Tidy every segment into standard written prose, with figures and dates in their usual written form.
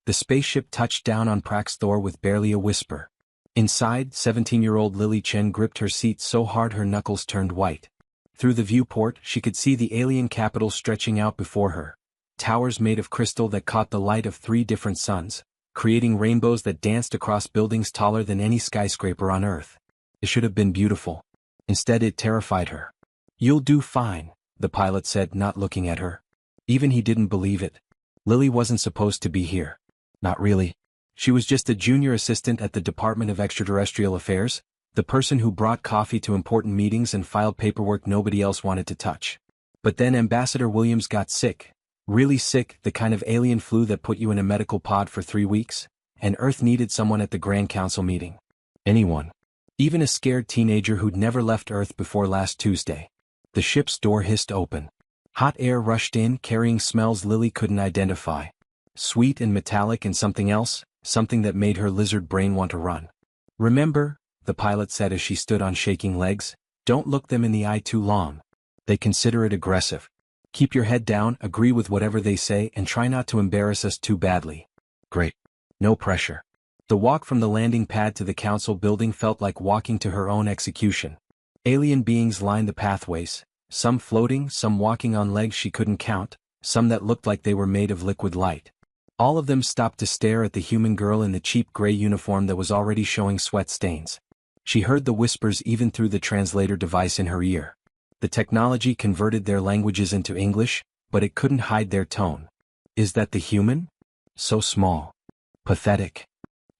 The spaceship touched down on Praxthor with barely a whisper. Inside, 17-year-old Lily Chen gripped her seat so hard her knuckles turned white. Through the viewport, she could see the alien capital stretching out before her. Towers made of crystal that caught the light of 3 different suns, creating rainbows that danced across buildings taller than any skyscraper on Earth. It should have been beautiful. Instead, it terrified her. "You'll do fine," the pilot said, not looking at her. Even he didn't believe it. Lily wasn't supposed to be here. Not really. She was just a junior assistant at the Department of Extraterrestrial Affairs, the person who brought coffee to important meetings and filed paperwork nobody else wanted to touch. But then Ambassador Williams got sick. Really sick, the kind of alien flu that put you in a medical pod for 3 weeks, and Earth needed someone at the Grand Council meeting. Anyone. Even a scared teenager who'd never left Earth before last Tuesday. The ship's door hissed open. Hot air rushed in, carrying smells Lily couldn't identify. Sweet and metallic and something else, something that made her lizard brain want to run. "Remember," the pilot said as she stood on shaking legs, "don't look them in the eye too long. They consider it aggressive. Keep your head down, agree with whatever they say, and try not to embarrass us too badly." Great. No pressure. The walk from the landing pad to the council building felt like walking to her own execution. Alien beings lined the pathways, some floating, some walking on legs she couldn't count, some that looked like they were made of liquid light. All of them stopped to stare at the human girl in the cheap gray uniform that was already showing sweat stains. She heard the whispers even through the translator device in her ear. The technology converted their languages into English, but it couldn't hide their tone. "Is that the human? So small. Pathetic.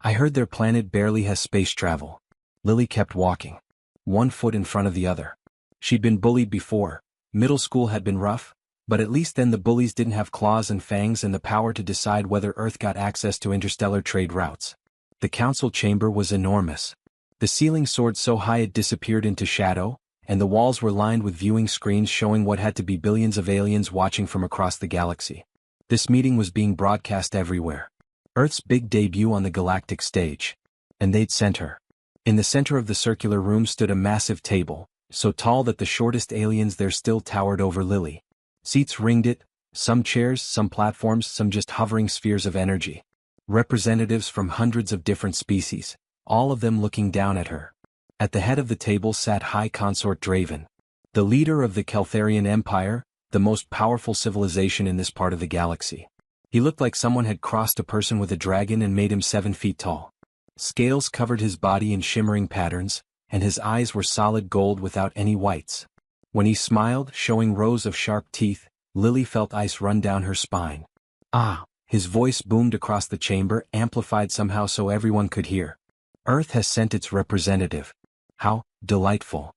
I heard their planet barely has space travel." Lily kept walking. 1 foot in front of the other. She'd been bullied before. Middle school had been rough, but at least then the bullies didn't have claws and fangs and the power to decide whether Earth got access to interstellar trade routes. The council chamber was enormous. The ceiling soared so high it disappeared into shadow, and the walls were lined with viewing screens showing what had to be billions of aliens watching from across the galaxy. This meeting was being broadcast everywhere. Earth's big debut on the galactic stage. And they'd sent her. In the center of the circular room stood a massive table, so tall that the shortest aliens there still towered over Lily. Seats ringed it, some chairs, some platforms, some just hovering spheres of energy. Representatives from hundreds of different species, all of them looking down at her. At the head of the table sat High Consort Draven, the leader of the Keltharian Empire, the most powerful civilization in this part of the galaxy. He looked like someone had crossed a person with a dragon and made him 7 feet tall. Scales covered his body in shimmering patterns, and his eyes were solid gold without any whites. When he smiled, showing rows of sharp teeth, Lily felt ice run down her spine. "Ah!" His voice boomed across the chamber, amplified somehow so everyone could hear. "Earth has sent its representative. How delightful."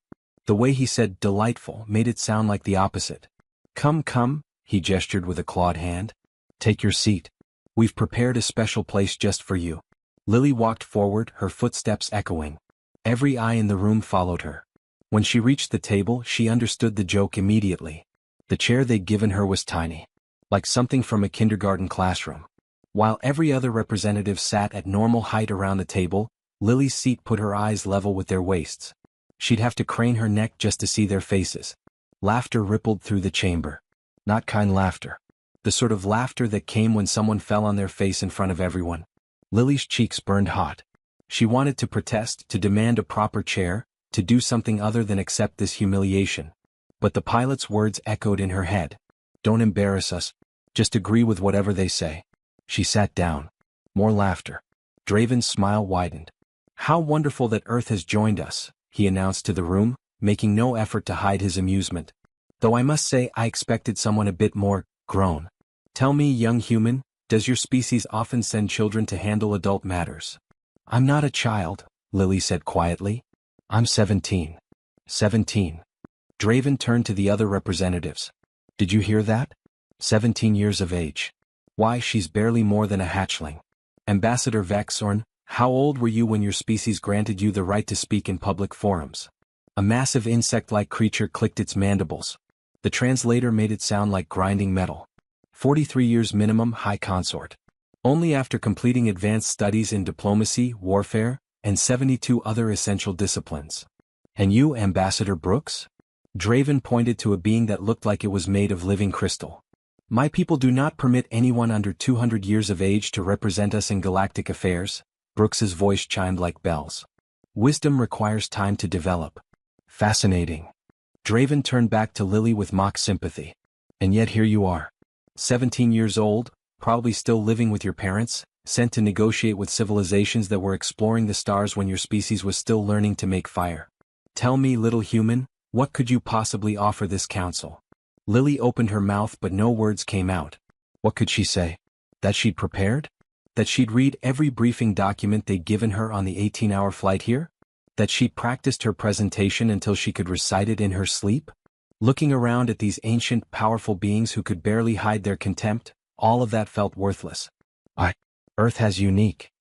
The way he said delightful made it sound like the opposite. "Come, come," he gestured with a clawed hand. "Take your seat. We've prepared a special place just for you." Lily walked forward, her footsteps echoing. Every eye in the room followed her. When she reached the table, she understood the joke immediately. The chair they'd given her was tiny, like something from a kindergarten classroom. While every other representative sat at normal height around the table, Lily's seat put her eyes level with their waists. She'd have to crane her neck just to see their faces. Laughter rippled through the chamber. Not kind laughter. The sort of laughter that came when someone fell on their face in front of everyone. Lily's cheeks burned hot. She wanted to protest, to demand a proper chair, to do something other than accept this humiliation. But the pilot's words echoed in her head. "Don't embarrass us. Just agree with whatever they say." She sat down. More laughter. Draven's smile widened. "How wonderful that Earth has joined us," he announced to the room, making no effort to hide his amusement. "Though I must say I expected someone a bit more grown. Tell me, young human, does your species often send children to handle adult matters?" "I'm not a child," Lily said quietly. "I'm 17. 17. Draven turned to the other representatives. "Did you hear that? 17 years of age. Why, she's barely more than a hatchling. Ambassador Vaxorn, how old were you when your species granted you the right to speak in public forums?" A massive insect-like creature clicked its mandibles. The translator made it sound like grinding metal. 43 years minimum, High Consort. Only after completing advanced studies in diplomacy, warfare, and 72 other essential disciplines. "And you, Ambassador Brooks?" Draven pointed to a being that looked like it was made of living crystal. My people do not permit anyone under 200 years of age to represent us in galactic affairs, Brooks's voice chimed like bells. Wisdom requires time to develop. Fascinating. Draven turned back to Lily with mock sympathy. And yet here you are. 17 years old, probably still living with your parents, sent to negotiate with civilizations that were exploring the stars when your species was still learning to make fire. Tell me, little human, what could you possibly offer this council? Lily opened her mouth but no words came out. What could she say? That she'd prepared? That she'd read every briefing document they'd given her on the 18-hour flight here? That she'd practiced her presentation until she could recite it in her sleep? Looking around at these ancient, powerful beings who could barely hide their contempt, all of that felt worthless. Earth has unique.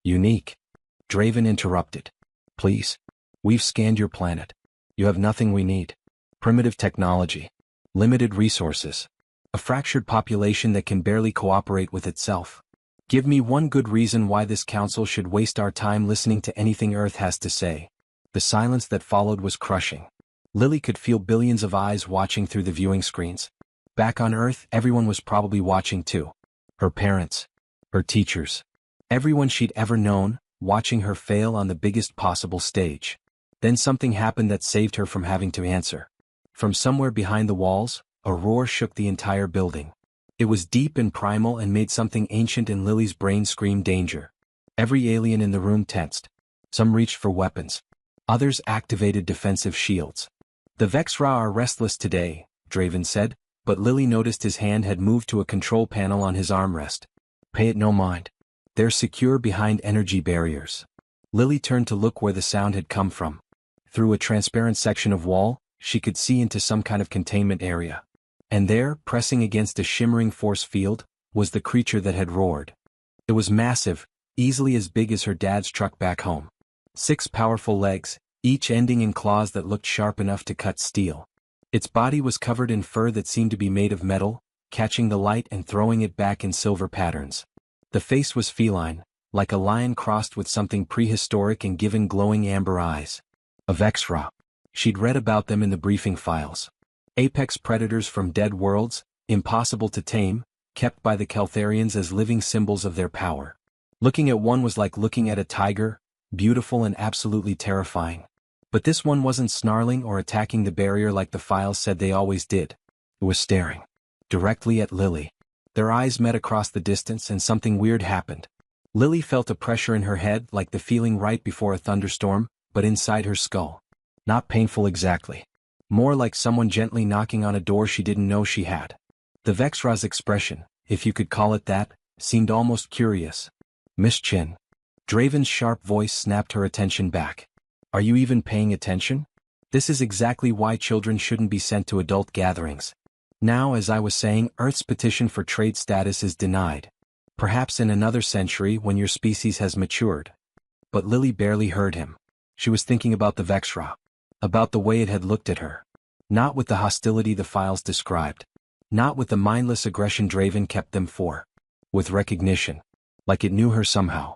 Draven interrupted. Please. We've scanned your planet. You have nothing we need. Primitive technology. Limited resources. A fractured population that can barely cooperate with itself. Give me one good reason why this council should waste our time listening to anything Earth has to say. The silence that followed was crushing. Lily could feel billions of eyes watching through the viewing screens. Back on Earth, everyone was probably watching too. Her parents. Her teachers. Everyone she'd ever known, watching her fail on the biggest possible stage. Then something happened that saved her from having to answer. From somewhere behind the walls, a roar shook the entire building. It was deep and primal and made something ancient in Lily's brain scream danger. Every alien in the room tensed. Some reached for weapons. Others activated defensive shields. The Vexra are restless today, Draven said, but Lily noticed his hand had moved to a control panel on his armrest. Pay it no mind. They're secure behind energy barriers. Lily turned to look where the sound had come from. Through a transparent section of wall, she could see into some kind of containment area. And there, pressing against a shimmering force field, was the creature that had roared. It was massive, easily as big as her dad's truck back home. 6 powerful legs, each ending in claws that looked sharp enough to cut steel. Its body was covered in fur that seemed to be made of metal, catching the light and throwing it back in silver patterns. The face was feline, like a lion crossed with something prehistoric and given glowing amber eyes. A Vexra. She'd read about them in the briefing files. Apex predators from dead worlds, impossible to tame, kept by the Keltharians as living symbols of their power. Looking at one was like looking at a tiger, beautiful and absolutely terrifying. But this one wasn't snarling or attacking the barrier like the files said they always did. It was staring. Directly at Lily. Their eyes met across the distance and something weird happened. Lily felt a pressure in her head like the feeling right before a thunderstorm, but inside her skull. Not painful exactly. More like someone gently knocking on a door she didn't know she had. The Vexra's expression, if you could call it that, seemed almost curious. Miss Chin. Draven's sharp voice snapped her attention back. Are you even paying attention? This is exactly why children shouldn't be sent to adult gatherings. Now, as I was saying, Earth's petition for trade status is denied. Perhaps in another century when your species has matured. But Lily barely heard him. She was thinking about the Vexra. About the way it had looked at her. Not with the hostility the files described. Not with the mindless aggression Draven kept them for. With recognition. Like it knew her somehow.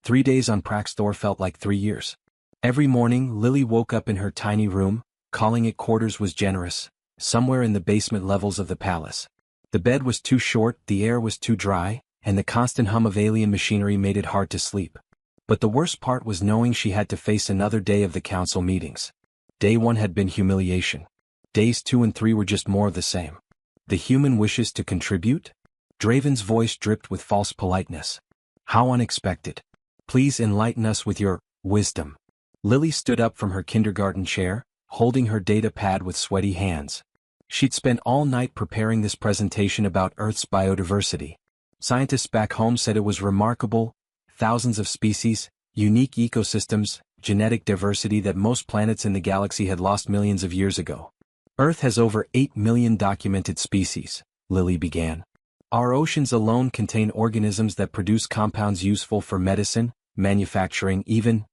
3 days on Praxthor felt like 3 years. Every morning, Lily woke up in her tiny room, calling it quarters was generous, somewhere in the basement levels of the palace. The bed was too short, the air was too dry, and the constant hum of alien machinery made it hard to sleep. But the worst part was knowing she had to face another day of the council meetings. Day 1 had been humiliation. Days 2 and 3 were just more of the same. The human wishes to contribute? Draven's voice dripped with false politeness. How unexpected. Please enlighten us with your wisdom. Lily stood up from her kindergarten chair, holding her data pad with sweaty hands. She'd spent all night preparing this presentation about Earth's biodiversity. Scientists back home said it was remarkable, thousands of species, unique ecosystems, genetic diversity that most planets in the galaxy had lost millions of years ago. Earth has over 8 million documented species, Lily began. Our oceans alone contain organisms that produce compounds useful for medicine, manufacturing, even.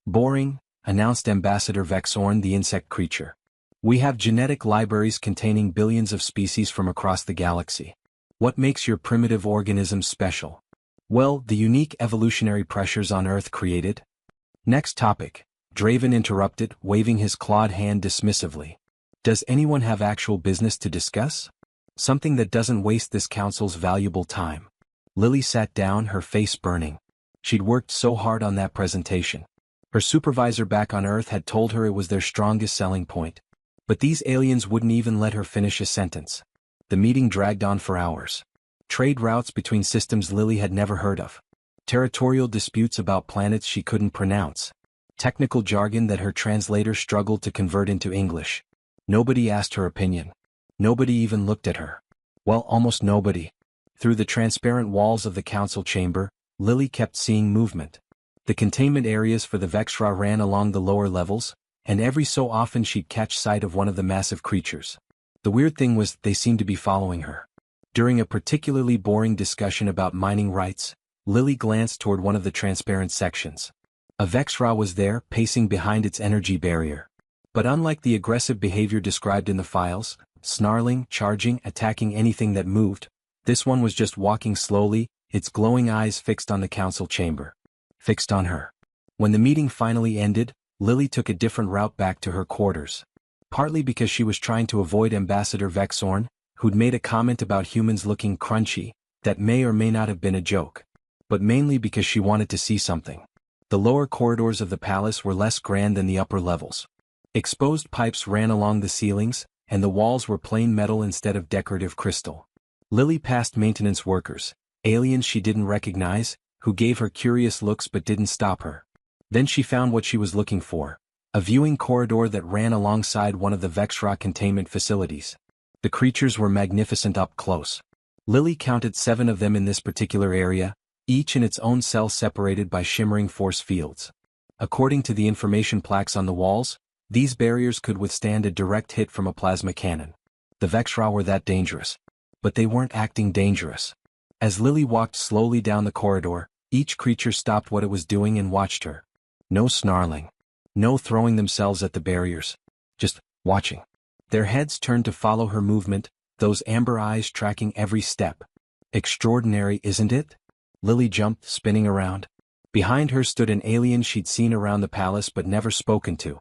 Boring, announced Ambassador Vexorn, the insect creature. We have genetic libraries containing billions of species from across the galaxy. What makes your primitive organisms special? Well, the unique evolutionary pressures on Earth created. Next topic, Draven interrupted, waving his clawed hand dismissively. Does anyone have actual business to discuss? Something that doesn't waste this council's valuable time. Lily sat down, her face burning. She'd worked so hard on that presentation. Her supervisor back on Earth had told her it was their strongest selling point. But these aliens wouldn't even let her finish a sentence. The meeting dragged on for hours. Trade routes between systems Lily had never heard of. Territorial disputes about planets she couldn't pronounce. Technical jargon that her translator struggled to convert into English. Nobody asked her opinion. Nobody even looked at her. Well, almost nobody. Through the transparent walls of the council chamber, Lily kept seeing movement. The containment areas for the Vexra ran along the lower levels, and every so often she'd catch sight of one of the massive creatures. The weird thing was they seemed to be following her. During a particularly boring discussion about mining rights, Lily glanced toward one of the transparent sections. A Vexra was there, pacing behind its energy barrier. But unlike the aggressive behavior described in the files, snarling, charging, attacking anything that moved, this one was just walking slowly, its glowing eyes fixed on the council chamber. Fixed on her. When the meeting finally ended, Lily took a different route back to her quarters. Partly because she was trying to avoid Ambassador Vexorn, who'd made a comment about humans looking crunchy, that may or may not have been a joke. But mainly because she wanted to see something. The lower corridors of the palace were less grand than the upper levels. Exposed pipes ran along the ceilings, and the walls were plain metal instead of decorative crystal. Lily passed maintenance workers, aliens she didn't recognize, who gave her curious looks but didn't stop her. Then she found what she was looking for, a viewing corridor that ran alongside one of the Vexra containment facilities. The creatures were magnificent up close. Lily counted 7 of them in this particular area, each in its own cell separated by shimmering force fields. According to the information plaques on the walls, these barriers could withstand a direct hit from a plasma cannon. The Vexra were that dangerous. But they weren't acting dangerous. As Lily walked slowly down the corridor, each creature stopped what it was doing and watched her. No snarling. No throwing themselves at the barriers. Just watching. Their heads turned to follow her movement, those amber eyes tracking every step. Extraordinary, isn't it? Lily jumped, spinning around. Behind her stood an alien she'd seen around the palace but never spoken to.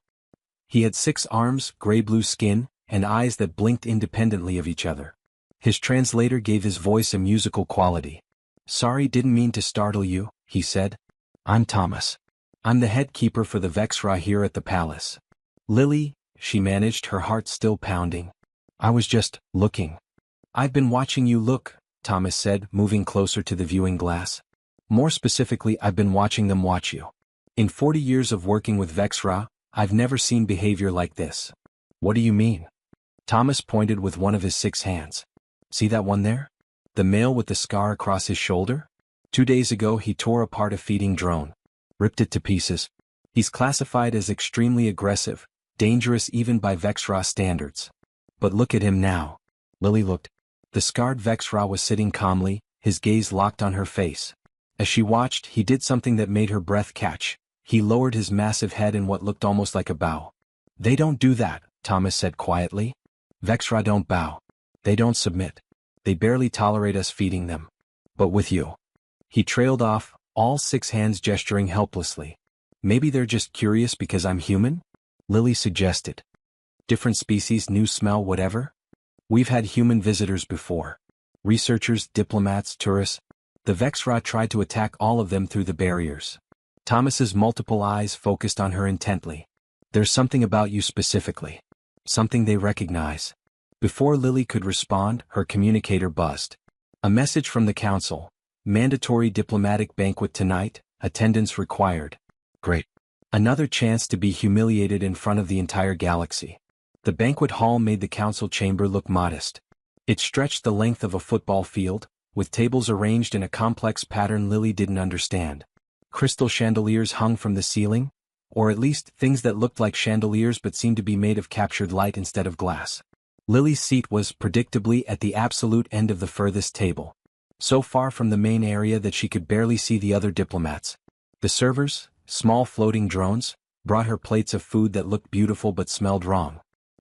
He had 6 arms, gray-blue skin, and eyes that blinked independently of each other. His translator gave his voice a musical quality. "Sorry, didn't mean to startle you," he said. "I'm Thomas. I'm the head keeper for the Vexra here at the palace." "Lily," she managed, her heart still pounding. "I was just looking." "I've been watching you look," Thomas said, moving closer to the viewing glass. "More specifically, I've been watching them watch you. In 40 years of working with Vexra, I've never seen behavior like this." "What do you mean?" Thomas pointed with one of his 6 hands. "See that one there? The male with the scar across his shoulder? 2 days ago he tore apart a feeding drone. Ripped it to pieces. He's classified as extremely aggressive, dangerous even by Vexra standards. But look at him now." Lily looked. The scarred Vexra was sitting calmly, his gaze locked on her face. As she watched, he did something that made her breath catch. He lowered his massive head in what looked almost like a bow. "They don't do that," Thomas said quietly. "Vexra don't bow. They don't submit. They barely tolerate us feeding them. But with you." He trailed off, all 6 hands gesturing helplessly. "Maybe they're just curious because I'm human?" Lily suggested. "Different species, new smell, whatever? We've had human visitors before. Researchers, diplomats, tourists. The Vexra tried to attack all of them through the barriers." Thomas's multiple eyes focused on her intently. "There's something about you specifically. Something they recognize." Before Lily could respond, her communicator buzzed. "A message from the council. Mandatory diplomatic banquet tonight, attendance required." Great. Another chance to be humiliated in front of the entire galaxy. The banquet hall made the council chamber look modest. It stretched the length of a football field, with tables arranged in a complex pattern Lily didn't understand. Crystal chandeliers hung from the ceiling, or at least things that looked like chandeliers but seemed to be made of captured light instead of glass. Lily's seat was, predictably, at the absolute end of the furthest table. So far from the main area that she could barely see the other diplomats. The servers, small floating drones, brought her plates of food that looked beautiful but smelled wrong.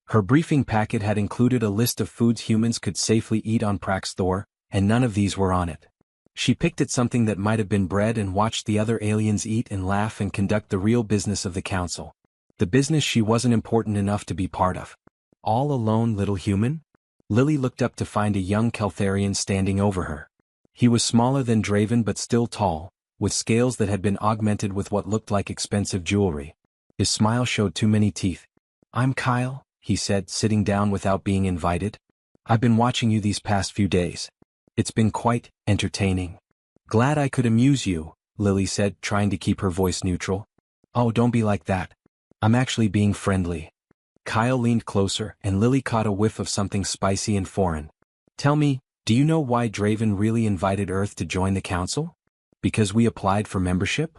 Her briefing packet had included a list of foods humans could safely eat on Praxthor, and none of these were on it. She picked at something that might have been bread and watched the other aliens eat and laugh and conduct the real business of the council. The business she wasn't important enough to be part of. All alone, little human? Lily looked up to find a young Keltharian standing over her. He was smaller than Draven but still tall, with scales that had been augmented with what looked like expensive jewelry. His smile showed too many teeth. "I'm Kyle," he said, sitting down without being invited. "I've been watching you these past few days. It's been quite entertaining." "Glad I could amuse you," Lily said, trying to keep her voice neutral. "Oh, don't be like that. I'm actually being friendly." Kyle leaned closer, and Lily caught a whiff of something spicy and foreign. "Tell me, do you know why Draven really invited Earth to join the council? Because we applied for membership?"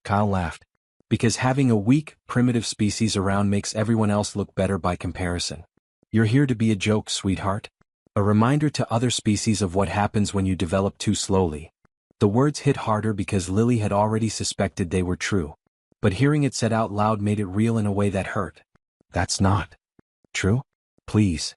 Kyle laughed. "Because having a weak, primitive species around makes everyone else look better by comparison. You're here to be a joke, sweetheart. A reminder to other species of what happens when you develop too slowly." The words hit harder because Lily had already suspected they were true. But hearing it said out loud made it real in a way that hurt. "That's not true? Please."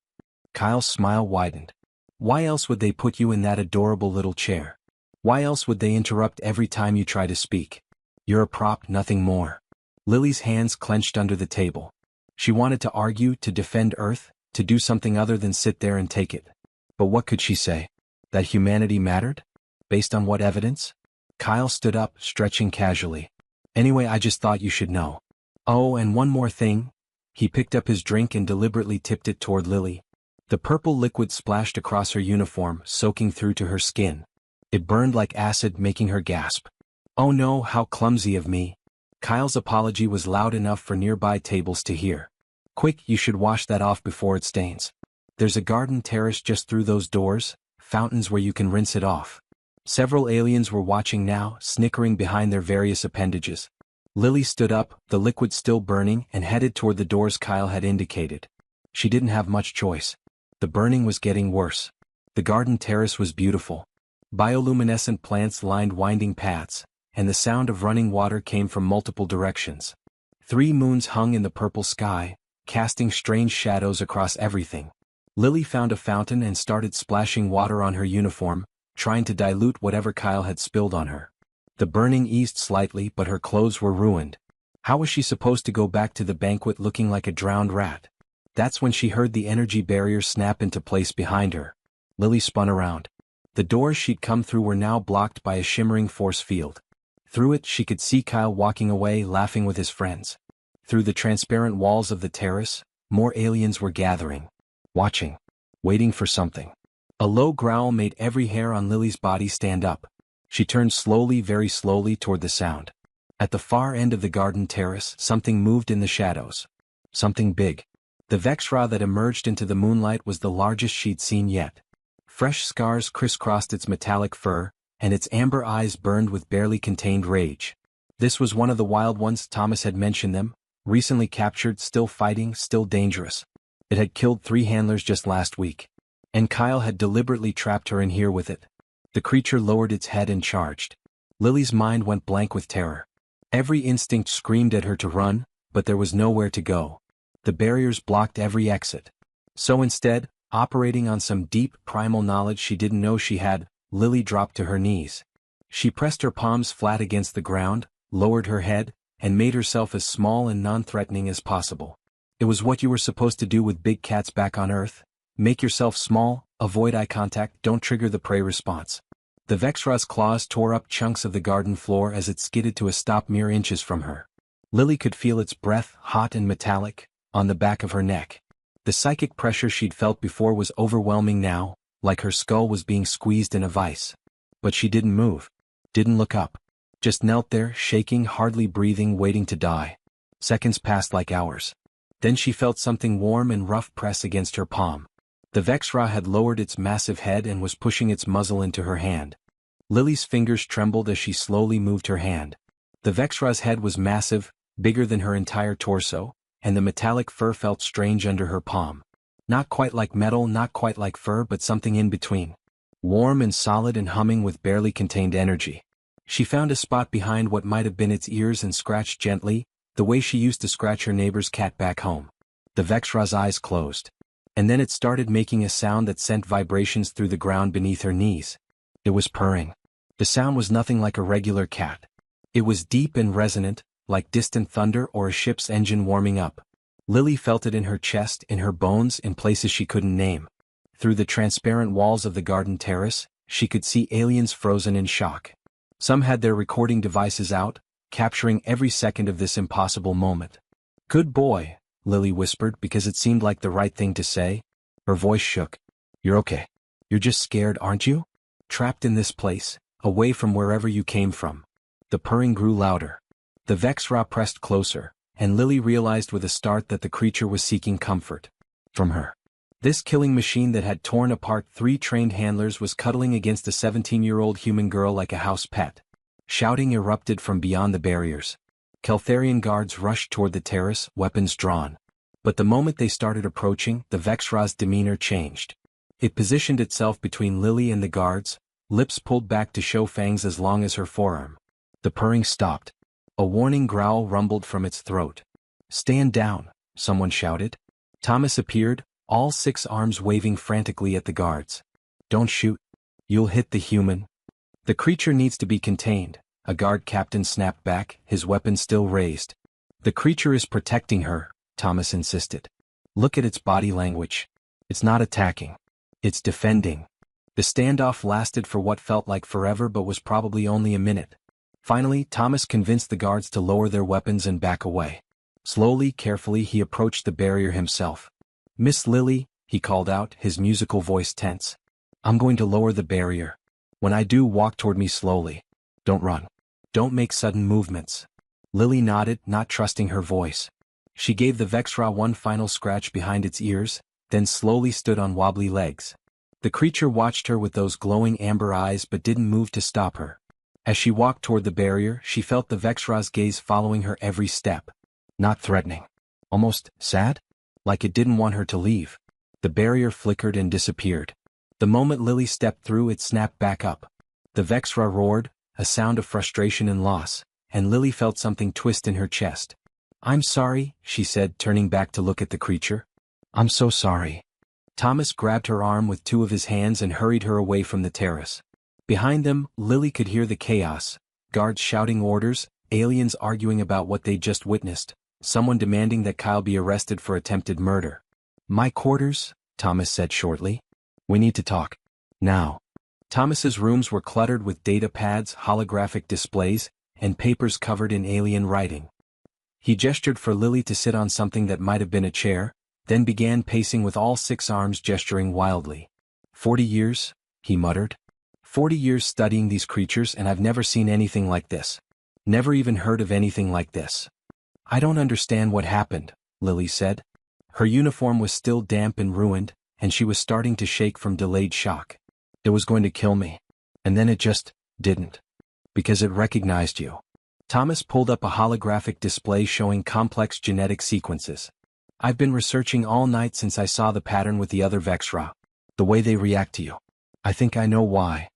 Kyle's smile widened. "Why else would they put you in that adorable little chair? Why else would they interrupt every time you try to speak? You're a prop, nothing more." Lily's hands clenched under the table. She wanted to argue, to defend Earth, to do something other than sit there and take it. But what could she say? That humanity mattered? Based on what evidence? Kyle stood up, stretching casually. "Anyway, I just thought you should know. Oh, and one more thing." He picked up his drink and deliberately tipped it toward Lily. The purple liquid splashed across her uniform, soaking through to her skin. It burned like acid, making her gasp. "Oh no, how clumsy of me." Kyle's apology was loud enough for nearby tables to hear. "Quick, you should wash that off before it stains. There's a garden terrace just through those doors, fountains where you can rinse it off." Several aliens were watching now, snickering behind their various appendages. Lily stood up, the liquid still burning, and headed toward the doors Kyle had indicated. She didn't have much choice. The burning was getting worse. The garden terrace was beautiful. Bioluminescent plants lined winding paths, and the sound of running water came from multiple directions. 3 moons hung in the purple sky, casting strange shadows across everything. Lily found a fountain and started splashing water on her uniform, trying to dilute whatever Kyle had spilled on her. The burning eased slightly, but her clothes were ruined. How was she supposed to go back to the banquet looking like a drowned rat? That's when she heard the energy barrier snap into place behind her. Lily spun around. The doors she'd come through were now blocked by a shimmering force field. Through it she could see Kyle walking away, laughing with his friends. Through the transparent walls of the terrace, more aliens were gathering. Watching. Waiting for something. A low growl made every hair on Lily's body stand up. She turned slowly, very slowly, toward the sound. At the far end of the garden terrace, something moved in the shadows. Something big. The Vexra that emerged into the moonlight was the largest she'd seen yet. Fresh scars crisscrossed its metallic fur, and its amber eyes burned with barely contained rage. This was one of the wild ones. Thomas had mentioned them, recently captured, still fighting, still dangerous. It had killed 3 handlers just last week. And Kyle had deliberately trapped her in here with it. The creature lowered its head and charged. Lily's mind went blank with terror. Every instinct screamed at her to run, but there was nowhere to go. The barriers blocked every exit. So instead, operating on some deep, primal knowledge she didn't know she had, Lily dropped to her knees. She pressed her palms flat against the ground, lowered her head, and made herself as small and non-threatening as possible. It was what you were supposed to do with big cats back on Earth. Make yourself small, avoid eye contact, don't trigger the prey response. The Vexra's claws tore up chunks of the garden floor as it skidded to a stop mere inches from her. Lily could feel its breath, hot and metallic, on the back of her neck. The psychic pressure she'd felt before was overwhelming now, like her skull was being squeezed in a vice. But she didn't move. Didn't look up. Just knelt there, shaking, hardly breathing, waiting to die. Seconds passed like hours. Then she felt something warm and rough press against her palm. The Vexra had lowered its massive head and was pushing its muzzle into her hand. Lily's fingers trembled as she slowly moved her hand. The Vexra's head was massive, bigger than her entire torso, and the metallic fur felt strange under her palm. Not quite like metal, not quite like fur, but something in between. Warm and solid and humming with barely contained energy. She found a spot behind what might have been its ears and scratched gently, the way she used to scratch her neighbor's cat back home. The Vexra's eyes closed. And then it started making a sound that sent vibrations through the ground beneath her knees. It was purring. The sound was nothing like a regular cat. It was deep and resonant, like distant thunder or a ship's engine warming up. Lily felt it in her chest, in her bones, in places she couldn't name. Through the transparent walls of the garden terrace, she could see aliens frozen in shock. Some had their recording devices out, capturing every second of this impossible moment. "Good boy," Lily whispered because it seemed like the right thing to say. Her voice shook. "You're okay. You're just scared, aren't you? Trapped in this place, away from wherever you came from." The purring grew louder. The Vexra pressed closer, and Lily realized with a start that the creature was seeking comfort from her. This killing machine that had torn apart 3 trained handlers was cuddling against a 17-year-old human girl like a house pet. Shouting erupted from beyond the barriers. Keltharian guards rushed toward the terrace, weapons drawn. But the moment they started approaching, the Vexra's demeanor changed. It positioned itself between Lily and the guards, lips pulled back to show fangs as long as her forearm. The purring stopped. A warning growl rumbled from its throat. "Stand down," someone shouted. Thomas appeared, all 6 arms waving frantically at the guards. "Don't shoot. You'll hit the human." "The creature needs to be contained," a guard captain snapped back, his weapon still raised. "The creature is protecting her," Thomas insisted. "Look at its body language. It's not attacking. It's defending." The standoff lasted for what felt like forever but was probably only a minute. Finally, Thomas convinced the guards to lower their weapons and back away. Slowly, carefully, he approached the barrier himself. "Miss Lily," he called out, his musical voice tense. "I'm going to lower the barrier. When I do, walk toward me slowly. Don't run. Don't make sudden movements." Lily nodded, not trusting her voice. She gave the Vexra one final scratch behind its ears, then slowly stood on wobbly legs. The creature watched her with those glowing amber eyes but didn't move to stop her. As she walked toward the barrier, she felt the Vexra's gaze following her every step. Not threatening. Almost sad? Like it didn't want her to leave. The barrier flickered and disappeared. The moment Lily stepped through, it snapped back up. The Vexra roared, a sound of frustration and loss, and Lily felt something twist in her chest. "I'm sorry," she said, turning back to look at the creature. "I'm so sorry." Thomas grabbed her arm with 2 of his hands and hurried her away from the terrace. Behind them, Lily could hear the chaos, guards shouting orders, aliens arguing about what they'd just witnessed, someone demanding that Kyle be arrested for attempted murder. "My quarters," Thomas said shortly. "We need to talk. Now." Thomas's rooms were cluttered with data pads, holographic displays, and papers covered in alien writing. He gestured for Lily to sit on something that might have been a chair, then began pacing with all 6 arms gesturing wildly. 40 years, he muttered. 40 years studying these creatures and I've never seen anything like this. Never even heard of anything like this. "I don't understand what happened," Lily said. Her uniform was still damp and ruined, and she was starting to shake from delayed shock. "It was going to kill me. And then it just didn't. Because it recognized you." Thomas pulled up a holographic display showing complex genetic sequences. "I've been researching all night since I saw the pattern with the other Vexra. The way they react to you. I think I know why."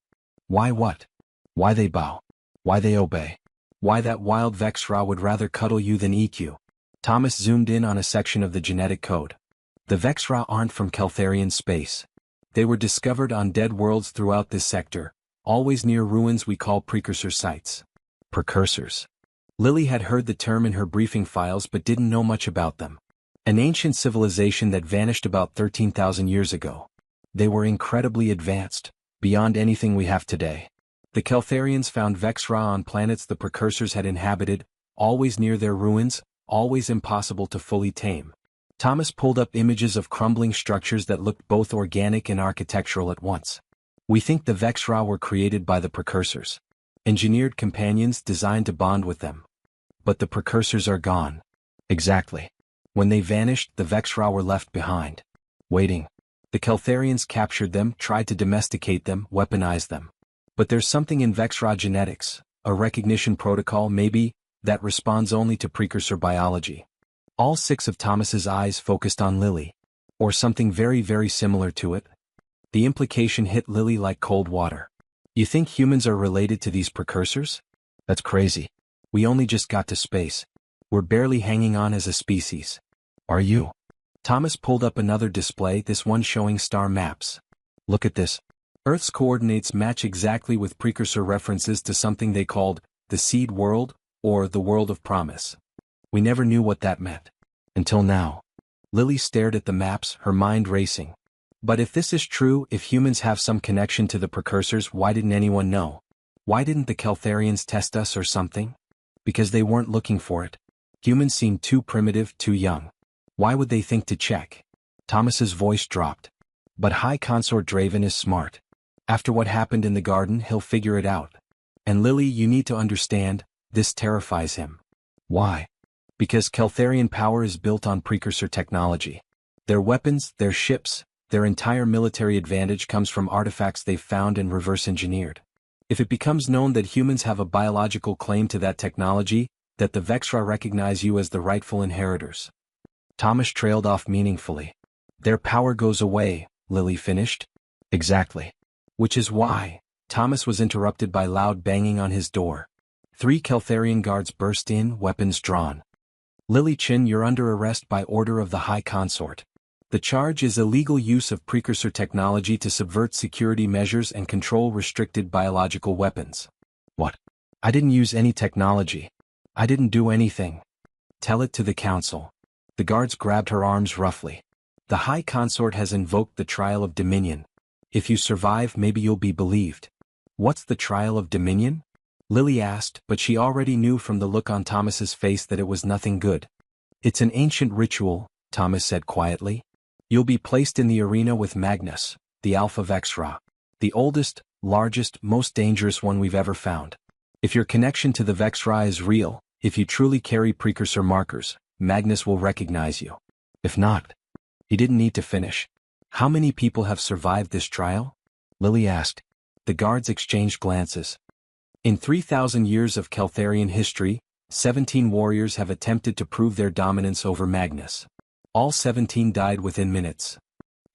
"Why what?" "Why they bow. Why they obey. Why that wild Vexra would rather cuddle you than eat you." Thomas zoomed in on a section of the genetic code. "The Vexra aren't from Keltharian space. They were discovered on dead worlds throughout this sector, always near ruins we call precursor sites." Precursors. Lily had heard the term in her briefing files but didn't know much about them. An ancient civilization that vanished about 13,000 years ago. They were incredibly advanced, beyond anything we have today. The Keltharians found Vexra on planets the precursors had inhabited, always near their ruins, always impossible to fully tame. Thomas pulled up images of crumbling structures that looked both organic and architectural at once. "We think the Vexra were created by the precursors. Engineered companions designed to bond with them. But the precursors are gone." "Exactly. When they vanished, the Vexra were left behind. Waiting. The Keltharians captured them, tried to domesticate them, weaponize them. But there's something in Vexra genetics, a recognition protocol maybe, that responds only to precursor biology." All 6 of Thomas's eyes focused on Lily. Or something very, very similar to it. The implication hit Lily like cold water. "You think humans are related to these precursors? That's crazy. We only just got to space. We're barely hanging on as a species." "Are you?" Thomas pulled up another display, this one showing star maps. "Look at this. Earth's coordinates match exactly with precursor references to something they called the Seed World, or the World of Promise. We never knew what that meant. Until now." Lily stared at the maps, her mind racing. But if this is true, if humans have some connection to the precursors, why didn't anyone know? Why didn't the Keltharians test us or something? Because they weren't looking for it. Humans seemed too primitive, too young. Why would they think to check? Thomas's voice dropped. But High Consort Draven is smart. After what happened in the garden, he'll figure it out. And Lily, you need to understand, this terrifies him. Why? Because Keltharian power is built on precursor technology. Their weapons, their ships, their entire military advantage comes from artifacts they've found and reverse-engineered. If it becomes known that humans have a biological claim to that technology, that the Vexra recognize you as the rightful inheritors. Thomas trailed off meaningfully. Their power goes away, Lily finished. Exactly. Which is why. Thomas was interrupted by loud banging on his door. 3 Keltharian guards burst in, weapons drawn. Lily Chin, you're under arrest by order of the High Consort. The charge is illegal use of precursor technology to subvert security measures and control restricted biological weapons. What? I didn't use any technology. I didn't do anything. Tell it to the council. The guards grabbed her arms roughly. The High Consort has invoked the trial of Dominion. If you survive, maybe you'll be believed. What's the trial of Dominion? Lily asked, but she already knew from the look on Thomas's face that it was nothing good. It's an ancient ritual, Thomas said quietly. You'll be placed in the arena with Magnus, the Alpha Vexra. The oldest, largest, most dangerous one we've ever found. If your connection to the Vexra is real, if you truly carry precursor markers, Magnus will recognize you. If not, he didn't need to finish. How many people have survived this trial? Lily asked. The guards exchanged glances. In 3,000 years of Keltharian history, 17 warriors have attempted to prove their dominance over Magnus. All 17 died within minutes.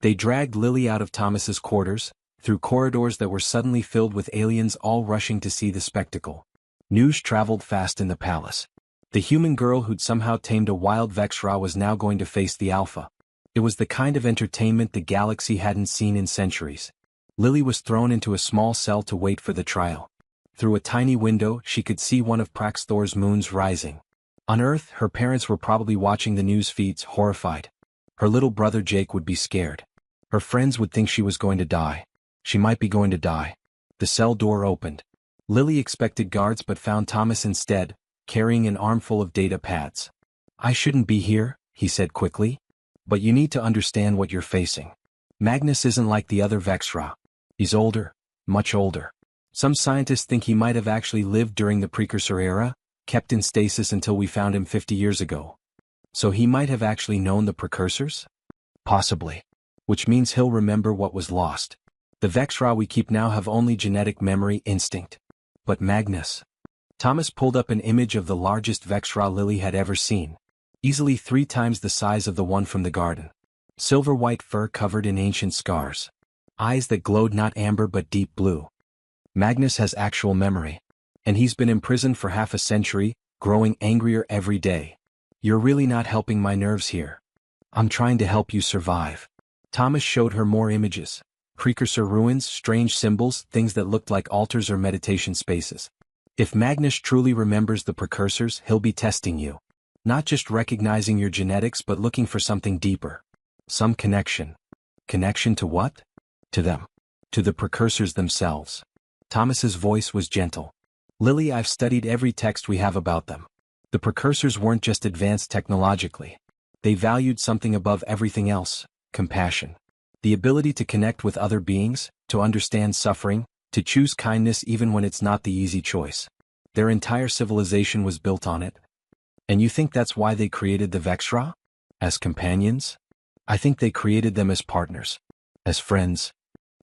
They dragged Lily out of Thomas's quarters, through corridors that were suddenly filled with aliens all rushing to see the spectacle. News traveled fast in the palace. The human girl who'd somehow tamed a wild Vexra was now going to face the Alpha. It was the kind of entertainment the galaxy hadn't seen in centuries. Lily was thrown into a small cell to wait for the trial. Through a tiny window, she could see one of Praxthor's moons rising. On Earth, her parents were probably watching the news feeds, horrified. Her little brother Jake would be scared. Her friends would think she was going to die. She might be going to die. The cell door opened. Lily expected guards but found Thomas instead, carrying an armful of data pads. I shouldn't be here, he said quickly. But you need to understand what you're facing. Magnus isn't like the other Vexra. He's older, much older. Some scientists think he might have actually lived during the precursor era, kept in stasis until we found him 50 years ago. So he might have actually known the precursors? Possibly. Which means he'll remember what was lost. The Vexra we keep now have only genetic memory, instinct. But Magnus. Thomas pulled up an image of the largest Vexra Lily had ever seen. Easily 3 times the size of the one from the garden. Silver-white fur covered in ancient scars. Eyes that glowed not amber but deep blue. Magnus has actual memory. And he's been imprisoned for half a century, growing angrier every day. You're really not helping my nerves here. I'm trying to help you survive. Thomas showed her more images. Precursor ruins, strange symbols, things that looked like altars or meditation spaces. If Magnus truly remembers the precursors, he'll be testing you. Not just recognizing your genetics but looking for something deeper. Some connection. Connection to what? To them. To the precursors themselves. Thomas's voice was gentle. Lily, I've studied every text we have about them. The precursors weren't just advanced technologically. They valued something above everything else, compassion. The ability to connect with other beings, to understand suffering, to choose kindness even when it's not the easy choice. Their entire civilization was built on it. And you think that's why they created the Vexra? As companions? I think they created them as partners. As friends.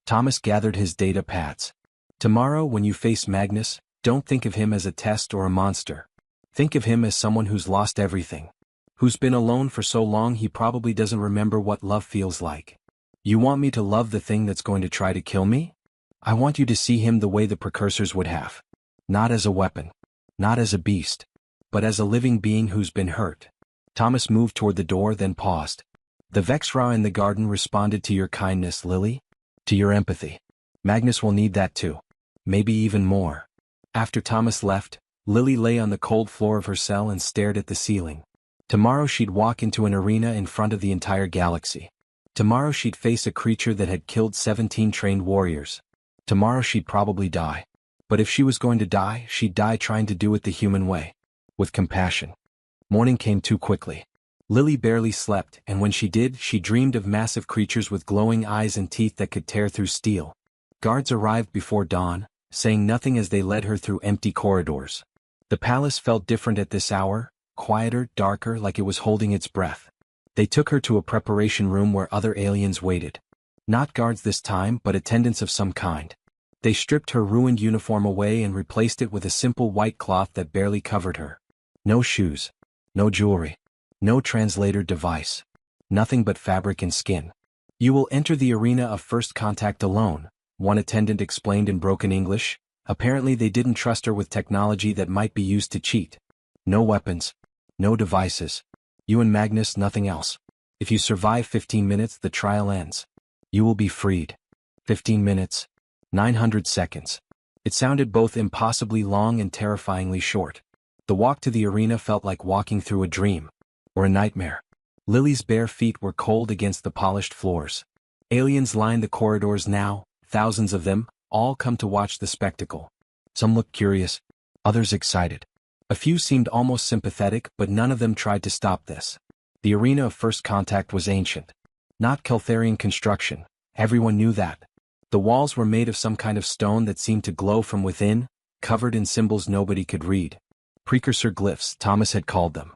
Thomas gathered his data pads. Tomorrow when you face Magnus, don't think of him as a test or a monster. Think of him as someone who's lost everything. Who's been alone for so long he probably doesn't remember what love feels like. You want me to love the thing that's going to try to kill me? I want you to see him the way the precursors would have. Not as a weapon. Not as a beast. But as a living being who's been hurt. Thomas moved toward the door then paused. The Vexra in the garden responded to your kindness, Lily. To your empathy. Magnus will need that too. Maybe even more. After Thomas left, Lily lay on the cold floor of her cell and stared at the ceiling. Tomorrow she'd walk into an arena in front of the entire galaxy. Tomorrow she'd face a creature that had killed 17 trained warriors. Tomorrow she'd probably die. But if she was going to die, she'd die trying to do it the human way. With compassion. Morning came too quickly. Lily barely slept, and when she did, she dreamed of massive creatures with glowing eyes and teeth that could tear through steel. Guards arrived before dawn, saying nothing as they led her through empty corridors. The palace felt different at this hour, quieter, darker, like it was holding its breath. They took her to a preparation room where other aliens waited. Not guards this time, but attendants of some kind. They stripped her ruined uniform away and replaced it with a simple white cloth that barely covered her. No shoes. No jewelry. No translator device. Nothing but fabric and skin. You will enter the arena of first contact alone, one attendant explained in broken English. Apparently they didn't trust her with technology that might be used to cheat. No weapons. No devices. You and Magnus, nothing else. If you survive 15 minutes, the trial ends. You will be freed. 15 minutes. 900 seconds. It sounded both impossibly long and terrifyingly short. The walk to the arena felt like walking through a dream. Or a nightmare. Lily's bare feet were cold against the polished floors. Aliens lined the corridors now, thousands of them, all come to watch the spectacle. Some looked curious, others excited. A few seemed almost sympathetic, but none of them tried to stop this. The arena of first contact was ancient. Not Keltharian construction, everyone knew that. The walls were made of some kind of stone that seemed to glow from within, covered in symbols nobody could read. Precursor glyphs, Thomas had called them.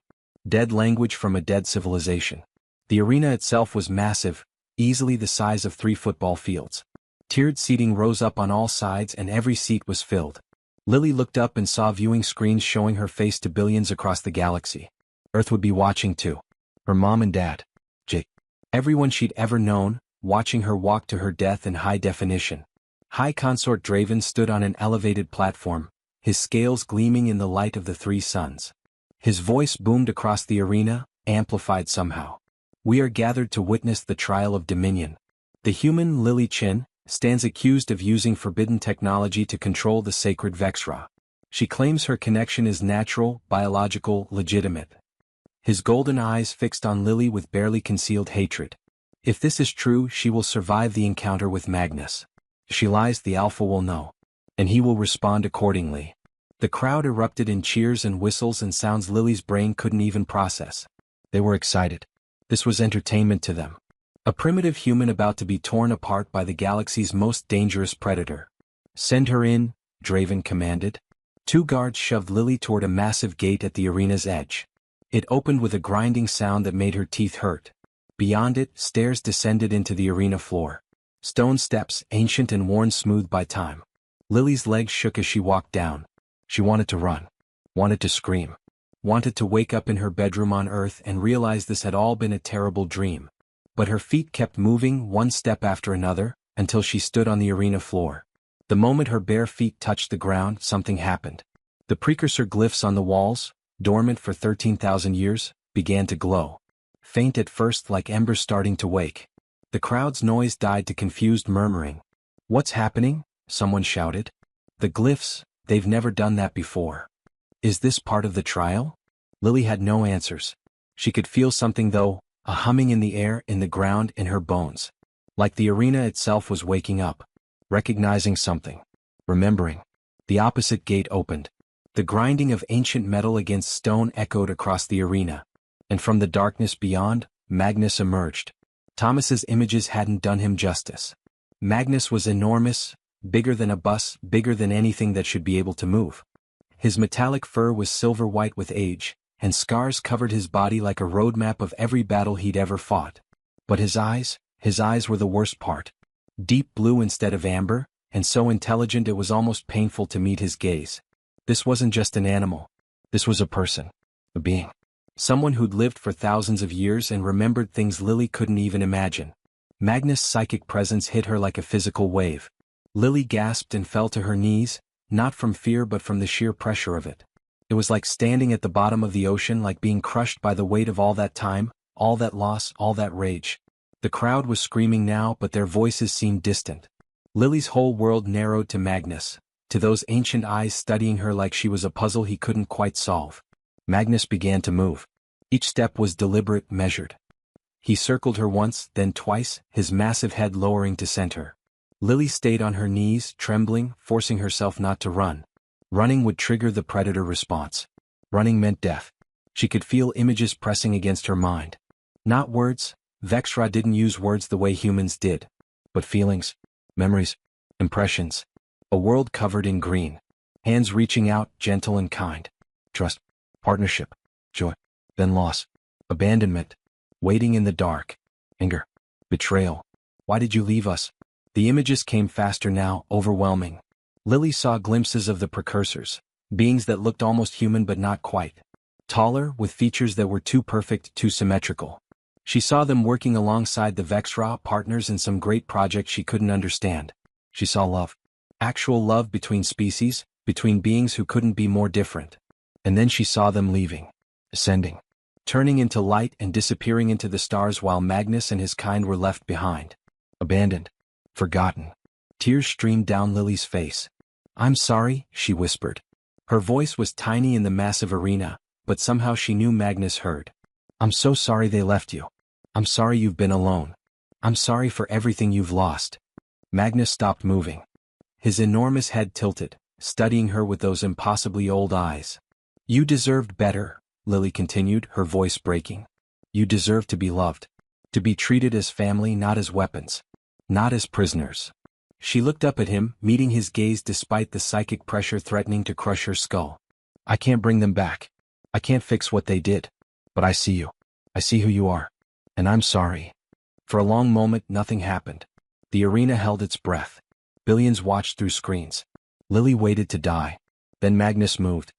Dead language from a dead civilization. The arena itself was massive, easily the size of 3 football fields. Tiered seating rose up on all sides and every seat was filled. Lily looked up and saw viewing screens showing her face to billions across the galaxy. Earth would be watching too. Her mom and dad. Jake. Everyone she'd ever known, watching her walk to her death in high definition. High Consort Draven stood on an elevated platform, his scales gleaming in the light of the 3 suns. His voice boomed across the arena, amplified somehow. We are gathered to witness the trial of Dominion. The human Lily Chin stands accused of using forbidden technology to control the sacred Vexra. She claims her connection is natural, biological, legitimate. His golden eyes fixed on Lily with barely concealed hatred. If this is true, she will survive the encounter with Magnus. If she lies, the Alpha will know. And he will respond accordingly. The crowd erupted in cheers and whistles and sounds Lily's brain couldn't even process. They were excited. This was entertainment to them. A primitive human about to be torn apart by the galaxy's most dangerous predator. Send her in, Draven commanded. 2 guards shoved Lily toward a massive gate at the arena's edge. It opened with a grinding sound that made her teeth hurt. Beyond it, stairs descended into the arena floor. Stone steps, ancient and worn smooth by time. Lily's legs shook as she walked down. She wanted to run. Wanted to scream. Wanted to wake up in her bedroom on Earth and realize this had all been a terrible dream. But her feet kept moving, one step after another, until she stood on the arena floor. The moment her bare feet touched the ground, something happened. The precursor glyphs on the walls, dormant for 13,000 years, began to glow. Faint at first, like embers starting to wake. The crowd's noise died to confused murmuring. What's happening? Someone shouted. The glyphs, they've never done that before. Is this part of the trial? Lily had no answers. She could feel something though, a humming in the air, in the ground, in her bones. Like the arena itself was waking up. Recognizing something. Remembering. The opposite gate opened. The grinding of ancient metal against stone echoed across the arena. And from the darkness beyond, Magnus emerged. Thomas's images hadn't done him justice. Magnus was enormous, bigger than a bus, bigger than anything that should be able to move. His metallic fur was silver white with age, and scars covered his body like a roadmap of every battle he'd ever fought. But his eyes were the worst part. Deep blue instead of amber, and so intelligent it was almost painful to meet his gaze. This wasn't just an animal. This was a person. A being. Someone who'd lived for thousands of years and remembered things Lily couldn't even imagine. Magnus' psychic presence hit her like a physical wave. Lily gasped and fell to her knees, not from fear but from the sheer pressure of it. It was like standing at the bottom of the ocean, like being crushed by the weight of all that time, all that loss, all that rage. The crowd was screaming now, but their voices seemed distant. Lily's whole world narrowed to Magnus, to those ancient eyes studying her like she was a puzzle he couldn't quite solve. Magnus began to move. Each step was deliberate, measured. He circled her once, then twice, his massive head lowering to center. Lily stayed on her knees, trembling, forcing herself not to run. Running would trigger the predator response. Running meant death. She could feel images pressing against her mind. Not words. Vexra didn't use words the way humans did. But feelings, memories, impressions. A world covered in green. Hands reaching out, gentle and kind. Trust, partnership, joy, then loss, abandonment, waiting in the dark, anger, betrayal. Why did you leave us? The images came faster now, overwhelming. Lily saw glimpses of the precursors, beings that looked almost human but not quite. Taller, with features that were too perfect, too symmetrical. She saw them working alongside the Vexra partners in some great project she couldn't understand. She saw love. Actual love between species, between beings who couldn't be more different. And then she saw them leaving. Ascending. Turning into light and disappearing into the stars while Magnus and his kind were left behind. Abandoned. Forgotten. Tears streamed down Lily's face. "I'm sorry," she whispered. Her voice was tiny in the massive arena, but somehow she knew Magnus heard. "I'm so sorry they left you. I'm sorry you've been alone. I'm sorry for everything you've lost." Magnus stopped moving. His enormous head tilted, studying her with those impossibly old eyes. "You deserved better," Lily continued, her voice breaking. "You deserved to be loved. To be treated as family, not as weapons. Not as prisoners." She looked up at him, meeting his gaze despite the psychic pressure threatening to crush her skull. "I can't bring them back. I can't fix what they did. But I see you. I see who you are. And I'm sorry." For a long moment nothing happened. The arena held its breath. Billions watched through screens. Lily waited to die. Then Magnus moved.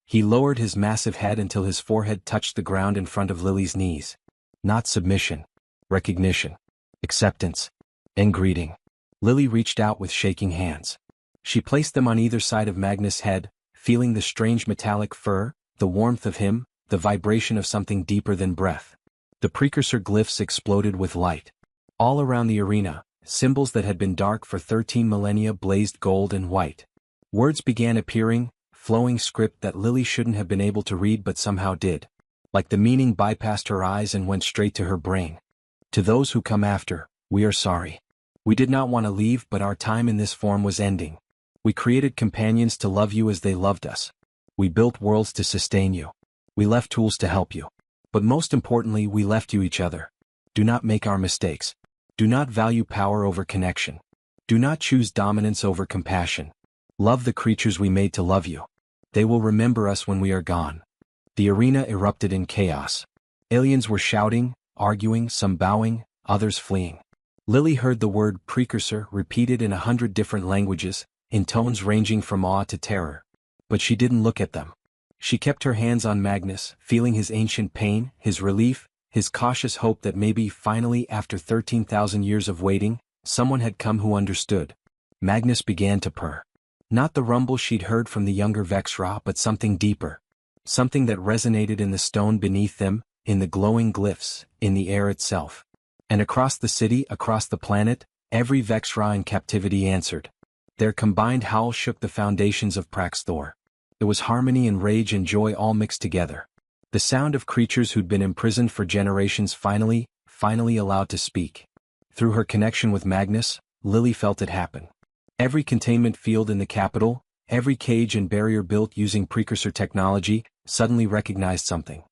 He lowered his massive head until his forehead touched the ground in front of Lily's knees. Not submission. Recognition. Acceptance. And greeting. Lily reached out with shaking hands. She placed them on either side of Magnus' head, feeling the strange metallic fur, the warmth of him, the vibration of something deeper than breath. The precursor glyphs exploded with light. All around the arena, symbols that had been dark for 13 millennia blazed gold and white. Words began appearing, flowing script that Lily shouldn't have been able to read but somehow did. Like the meaning bypassed her eyes and went straight to her brain. "To those who come after, we are sorry. We did not want to leave, but our time in this form was ending. We created companions to love you as they loved us. We built worlds to sustain you. We left tools to help you. But most importantly, we left you each other. Do not make our mistakes. Do not value power over connection. Do not choose dominance over compassion. Love the creatures we made to love you. They will remember us when we are gone." The arena erupted in chaos. Aliens were shouting, arguing, some bowing, others fleeing. Lily heard the word precursor repeated in 100 different languages, in tones ranging from awe to terror. But she didn't look at them. She kept her hands on Magnus, feeling his ancient pain, his relief, his cautious hope that maybe finally after 13,000 years of waiting, someone had come who understood. Magnus began to purr. Not the rumble she'd heard from the younger Vexra, but something deeper. Something that resonated in the stone beneath them, in the glowing glyphs, in the air itself. And across the city, across the planet, every Vexra in captivity answered. Their combined howl shook the foundations of Praxthor. It was harmony and rage and joy all mixed together. The sound of creatures who'd been imprisoned for generations finally allowed to speak. Through her connection with Magnus, Lily felt it happen. Every containment field in the capital, every cage and barrier built using precursor technology, suddenly recognized something.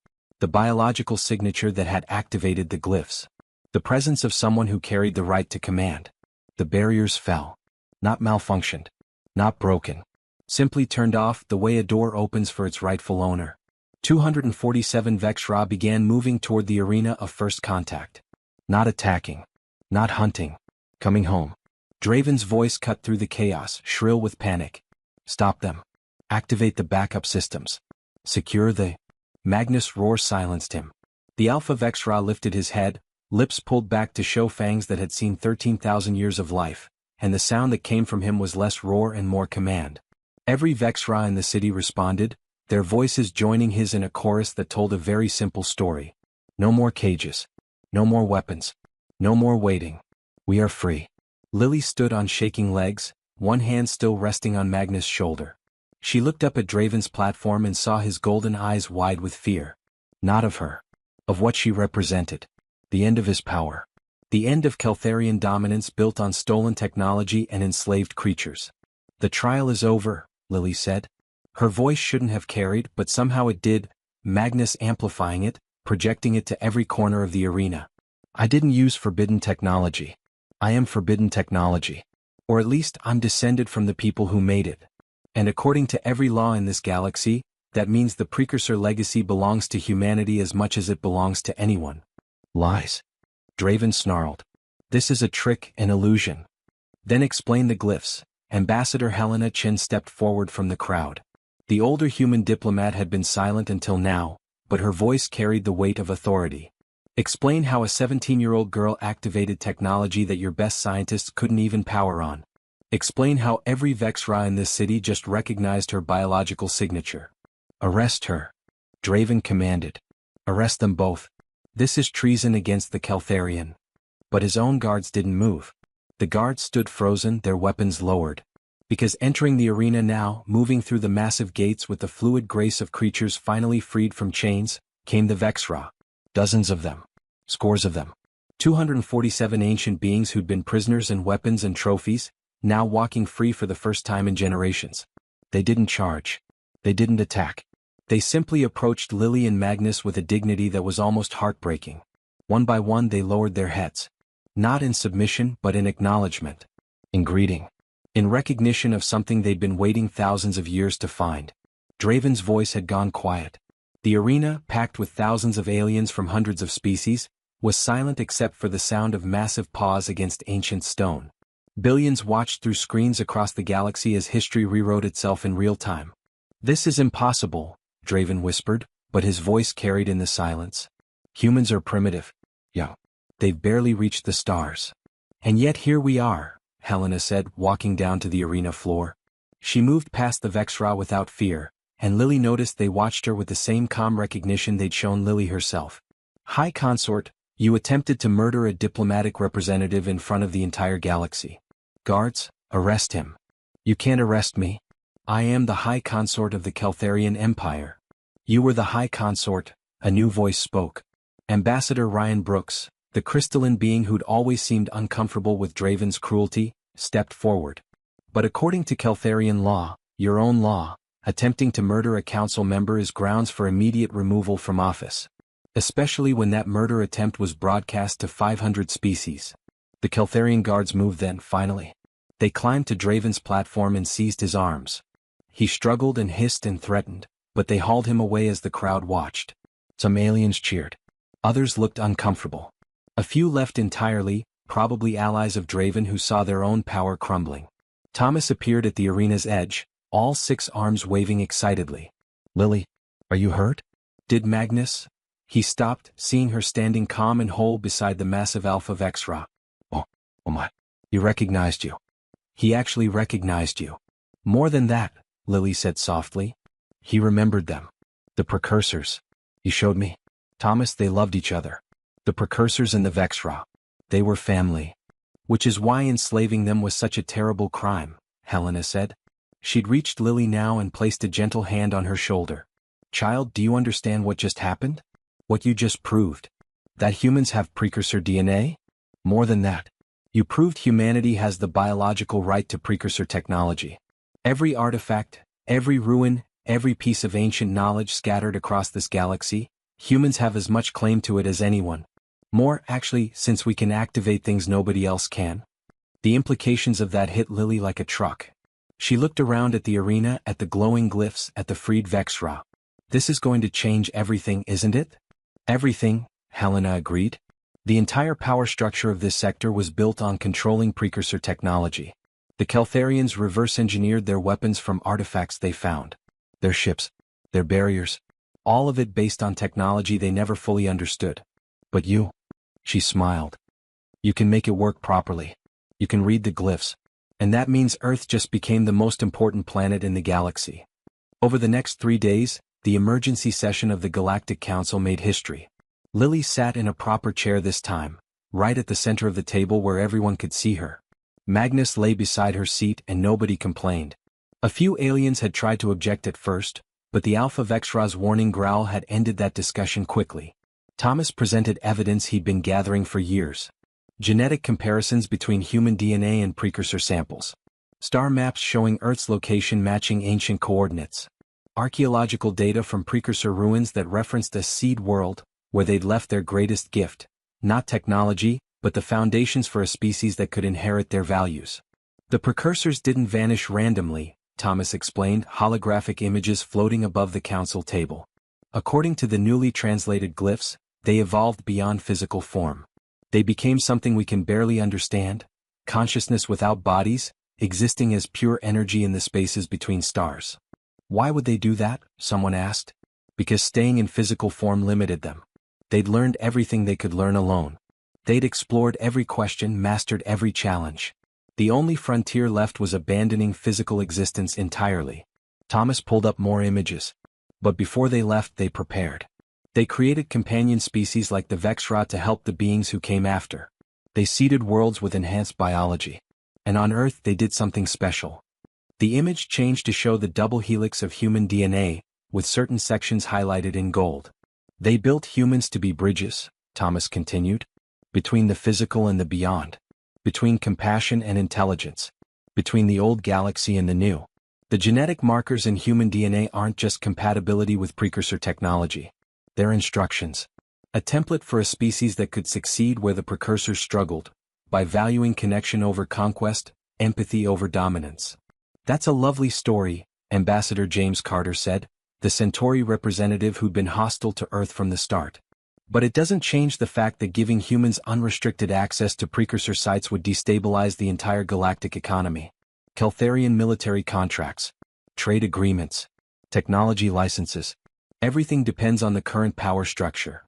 The biological signature that had activated the glyphs. The presence of someone who carried the right to command. The barriers fell. Not malfunctioned. Not broken. Simply turned off the way a door opens for its rightful owner. 247 Vexra began moving toward the arena of first contact. Not attacking. Not hunting. Coming home. Draven's voice cut through the chaos, shrill with panic. "Stop them. Activate the backup systems. Secure the..." Magnus' roar silenced him. The Alpha Vexra lifted his head, lips pulled back to show fangs that had seen 13,000 years of life, and the sound that came from him was less roar and more command. Every Vexra in the city responded, their voices joining his in a chorus that told a very simple story. No more cages. No more weapons. No more waiting. We are free. Lily stood on shaking legs, one hand still resting on Magnus' shoulder. She looked up at Draven's platform and saw his golden eyes wide with fear. Not of her. Of what she represented. The end of his power. The end of Keltharian dominance built on stolen technology and enslaved creatures. The trial is over, Lily said. Her voice shouldn't have carried, but somehow it did, Magnus amplifying it, projecting it to every corner of the arena. I didn't use forbidden technology. I am forbidden technology. Or at least I'm descended from the people who made it. And according to every law in this galaxy, that means the precursor legacy belongs to humanity as much as it belongs to anyone. Lies. Draven snarled. This is a trick, an illusion. Then explain the glyphs. Ambassador Helena Chen stepped forward from the crowd. The older human diplomat had been silent until now, but her voice carried the weight of authority. Explain how a 17-year-old girl activated technology that your best scientists couldn't even power on. Explain how every Vexra in this city just recognized her biological signature. Arrest her. Draven commanded. Arrest them both. This is treason against the Keltharian. But his own guards didn't move. The guards stood frozen, their weapons lowered. Because entering the arena now, moving through the massive gates with the fluid grace of creatures finally freed from chains, came the Vexra. Dozens of them. Scores of them. 247 ancient beings who'd been prisoners and weapons and trophies, now walking free for the first time in generations. They didn't charge. They didn't attack. They simply approached Lily and Magnus with a dignity that was almost heartbreaking. One by one they lowered their heads. Not in submission but in acknowledgement. In greeting. In recognition of something they'd been waiting thousands of years to find. Draven's voice had gone quiet. The arena, packed with thousands of aliens from hundreds of species, was silent except for the sound of massive paws against ancient stone. Billions watched through screens across the galaxy as history rewrote itself in real time. This is impossible, Draven whispered, but his voice carried in the silence. Humans are primitive. Young. They've barely reached the stars. And yet here we are, Helena said, walking down to the arena floor. She moved past the Vexra without fear, and Lily noticed they watched her with the same calm recognition they'd shown Lily herself. High Consort, you attempted to murder a diplomatic representative in front of the entire galaxy. Guards, arrest him. You can't arrest me. I am the High Consort of the Keltharian Empire. You were the High Consort, a new voice spoke. Ambassador Ryan Brooks, the crystalline being who'd always seemed uncomfortable with Draven's cruelty, stepped forward. But according to Keltharian law, your own law, attempting to murder a council member is grounds for immediate removal from office. Especially when that murder attempt was broadcast to 500 species. The Keltharian guards moved then, finally. They climbed to Draven's platform and seized his arms. He struggled and hissed and threatened, but they hauled him away as the crowd watched. Some aliens cheered. Others looked uncomfortable. A few left entirely, probably allies of Draven who saw their own power crumbling. Thomas appeared at the arena's edge, all 6 arms waving excitedly. Lily, are you hurt? Did Magnus? He stopped, seeing her standing calm and whole beside the massive Alpha Vexra. Oh my. He recognized you. He actually recognized you. More than that, Lily said softly. He remembered them. The precursors. He showed me. Thomas, they loved each other. The precursors and the Vexra. They were family. Which is why enslaving them was such a terrible crime, Helena said. She'd reached Lily now and placed a gentle hand on her shoulder. Child, do you understand what just happened? What you just proved? That humans have precursor DNA? More than that. You proved humanity has the biological right to precursor technology. Every artifact, every ruin, every piece of ancient knowledge scattered across this galaxy, humans have as much claim to it as anyone. More, actually, since we can activate things nobody else can. The implications of that hit Lily like a truck. She looked around at the arena, at the glowing glyphs, at the freed Vexra. This is going to change everything, isn't it? Everything, Helena agreed. The entire power structure of this sector was built on controlling precursor technology. The Keltharians reverse-engineered their weapons from artifacts they found. Their ships, their barriers, all of it based on technology they never fully understood. But you, she smiled. You can make it work properly. You can read the glyphs. And that means Earth just became the most important planet in the galaxy. Over the next 3 days, the emergency session of the Galactic Council made history. Lily sat in a proper chair this time, right at the center of the table where everyone could see her. Magnus lay beside her seat and nobody complained. A few aliens had tried to object at first, but the Alpha Vexra's warning growl had ended that discussion quickly. Thomas presented evidence he'd been gathering for years. Genetic comparisons between human DNA and precursor samples. Star maps showing Earth's location matching ancient coordinates. Archaeological data from precursor ruins that referenced a seed world, where they'd left their greatest gift, not technology, but the foundations for a species that could inherit their values. The precursors didn't vanish randomly, Thomas explained, holographic images floating above the council table. According to the newly translated glyphs, they evolved beyond physical form. They became something we can barely understand, consciousness without bodies, existing as pure energy in the spaces between stars. Why would they do that? Someone asked. Because staying in physical form limited them. They'd learned everything they could learn alone. They'd explored every question, mastered every challenge. The only frontier left was abandoning physical existence entirely. Thomas pulled up more images. But before they left, they prepared. They created companion species like the Vexra to help the beings who came after. They seeded worlds with enhanced biology. And on Earth they did something special. The image changed to show the double helix of human DNA, with certain sections highlighted in gold. They built humans to be bridges, Thomas continued, between the physical and the beyond, between compassion and intelligence, between the old galaxy and the new. The genetic markers in human DNA aren't just compatibility with precursor technology. They're instructions. A template for a species that could succeed where the precursors struggled, by valuing connection over conquest, empathy over dominance. That's a lovely story, Ambassador James Carter said, the Centauri representative who'd been hostile to Earth from the start. But it doesn't change the fact that giving humans unrestricted access to precursor sites would destabilize the entire galactic economy. Keltharian military contracts, trade agreements, technology licenses. Everything depends on the current power structure.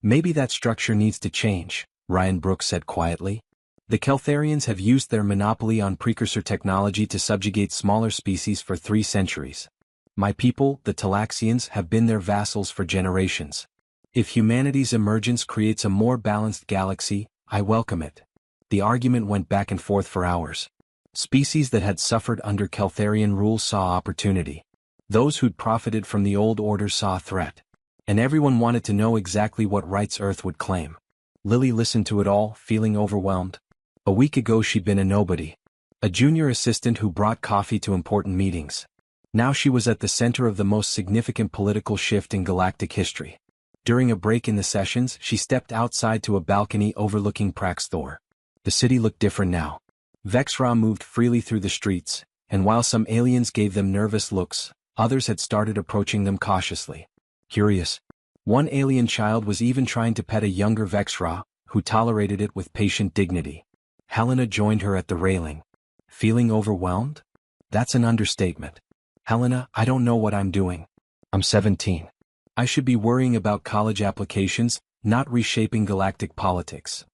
Maybe that structure needs to change, Ryan Brooks said quietly. The Keltharians have used their monopoly on precursor technology to subjugate smaller species for 3 centuries. My people, the Talaxians, have been their vassals for generations. If humanity's emergence creates a more balanced galaxy, I welcome it. The argument went back and forth for hours. Species that had suffered under Keltharian rule saw opportunity. Those who'd profited from the old order saw a threat. And everyone wanted to know exactly what rights Earth would claim. Lily listened to it all, feeling overwhelmed. A week ago she'd been a nobody. A junior assistant who brought coffee to important meetings. Now she was at the center of the most significant political shift in galactic history. During a break in the sessions, she stepped outside to a balcony overlooking Praxthor. The city looked different now. Vexra moved freely through the streets, and while some aliens gave them nervous looks, others had started approaching them cautiously. Curious. One alien child was even trying to pet a younger Vexra, who tolerated it with patient dignity. Helena joined her at the railing. Feeling overwhelmed? That's an understatement. Helena, I don't know what I'm doing. I'm 17. I should be worrying about college applications, not reshaping galactic politics.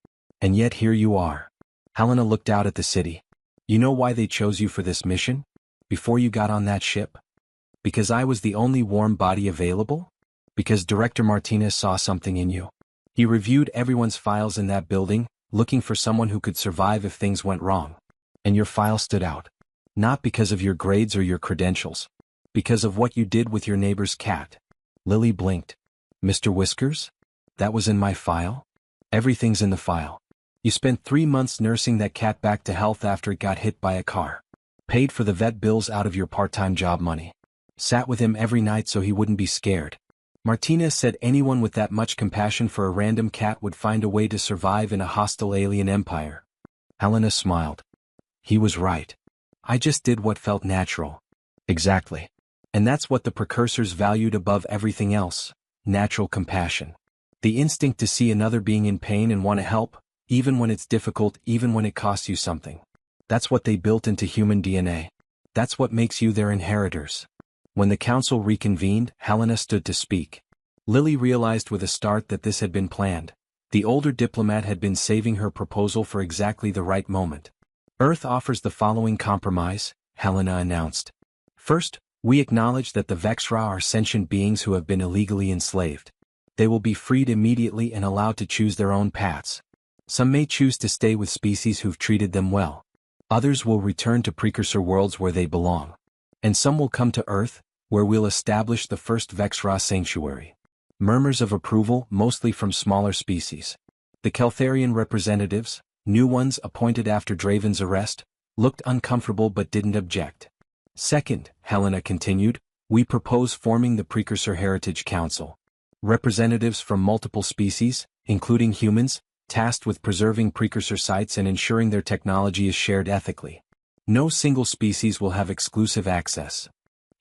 And yet here you are. Helena looked out at the city. You know why they chose you for this mission? Before you got on that ship? Because I was the only warm body available? Because Director Martinez saw something in you. He reviewed everyone's files in that building, looking for someone who could survive if things went wrong. And your file stood out. Not because of your grades or your credentials. Because of what you did with your neighbor's cat. Lily blinked. Mr. Whiskers? That was in my file? Everything's in the file. You spent 3 months nursing that cat back to health after it got hit by a car. Paid for the vet bills out of your part-time job money. Sat with him every night so he wouldn't be scared. Martinez said anyone with that much compassion for a random cat would find a way to survive in a hostile alien empire. Helena smiled. He was right. I just did what felt natural. Exactly. And that's what the precursors valued above everything else, natural compassion. The instinct to see another being in pain and want to help, even when it's difficult, even when it costs you something. That's what they built into human DNA. That's what makes you their inheritors. When the council reconvened, Helena stood to speak. Lily realized with a start that this had been planned. The older diplomat had been saving her proposal for exactly the right moment. Earth offers the following compromise, Helena announced. First, we acknowledge that the Vexra are sentient beings who have been illegally enslaved. They will be freed immediately and allowed to choose their own paths. Some may choose to stay with species who've treated them well. Others will return to precursor worlds where they belong. And some will come to Earth, where we'll establish the first Vexra sanctuary. Murmurs of approval, mostly from smaller species. The Keltharian representatives, new ones appointed after Draven's arrest, looked uncomfortable but didn't object. Second, Helena continued, we propose forming the Precursor Heritage Council. Representatives from multiple species, including humans, tasked with preserving precursor sites and ensuring their technology is shared ethically. No single species will have exclusive access.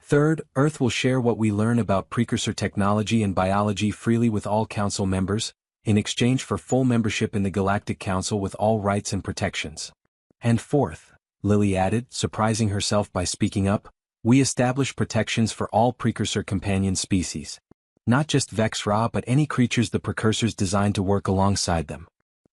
Third, Earth will share what we learn about precursor technology and biology freely with all Council members, in exchange for full membership in the Galactic Council with all rights and protections. And fourth, Lily added, surprising herself by speaking up, we establish protections for all precursor companion species. Not just Vexra but any creatures the precursors designed to work alongside them.